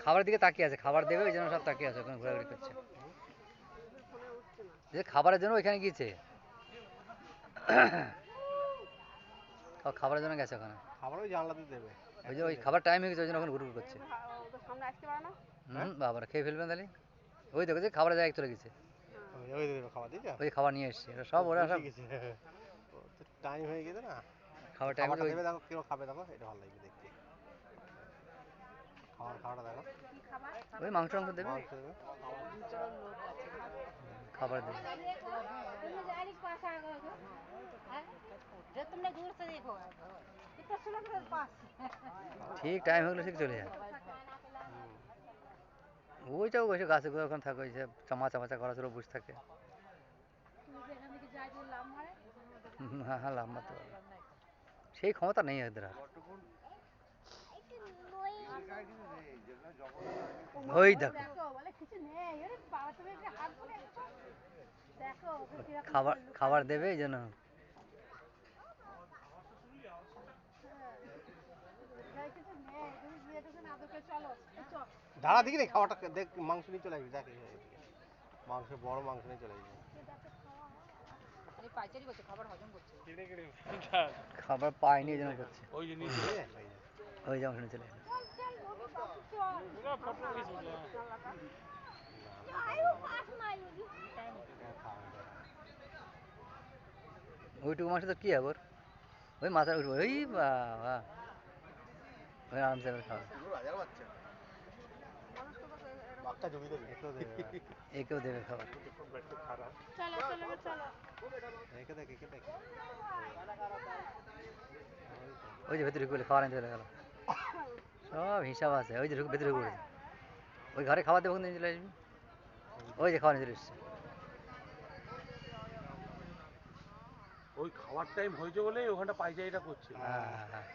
খাবারের দিকে তাকিয়ে আছে, খাবার দেবে ওই জন্য সব তাকিয়ে আছে, ওখানে ঘোরাঘুরি করছে। যে খাবারের জন্য ওইখানে গিয়েছে, খাবারের জন্য গেছে ওখানে। খাবার ওই জানলাতে দেবে। ওই যে ওই খাবার টাইম হয়ে গেছে ওই জন্য ওখানে ঘুরঘুর করছে। সামনে আসতে পারে না। বাবারা খেয়ে ফেলবেন তাহলে। ওই দেখো যে খাবারের জায়গায় চলে গেছে, ওই দেবে খাবার দিয়েছে। ওই খাবার নিয়ে এসছে, এটা সব ওরা সব টাইম হয়ে গেছে না, খাবার টাইম। খাবারটা দেবে, দেখো কেউ খাবে, দেখো এটা ভালো লাগবে দেখতে। খাবারটা দেখো, ওই মাংস মাংস দেবে, মাংস দেবে। খাবার দেবে। ঠিক টাইম হয়ে গেলে ঠিক চলে যায়। ওইটাও বসে গাছে ওখানে থাকে, ওই যে চামাচা মাচা করা ছিল বসে থাকে। হ্যাঁ হ্যাঁ, লাভ মারতে পারবে, সেই ক্ষমতা নেই এদের আর। ওই দেখো খাবার খাবার দেবে এই জন্য। দাঁড়া দেখি রে, খাবারটা দেখ, মাংস নিয়ে চলে আসবি, দেখ মাংস, বড় মাংস নিয়ে চলে আসবি। খাবার পায়নি এই জন্য করছে, ওই যে মাংস নিয়ে চলে এলো। ওইটুকু মাংস তো কি হবে ওর, ওই মাথায় উঠবে, ওই বাবা, ওই আরামসে খাবে। একেও দেবে খাবার। ওই যে ভেতরে ঢুকে খাবার আনতে চলে গেল, সব হিসাব আছে। ওই যে ভেতরে ঢুকে পড়েছে, ওই ঘরে খাবার দেবো কিন্তু চলে আসবি, ওই যে খাবার নিয়ে চলে এসছে। ওই খাওয়ার টাইম হয়েছে বলেই ওখানটা পাইচারিটা করছিল। হ্যাঁ হ্যাঁ হ্যাঁ।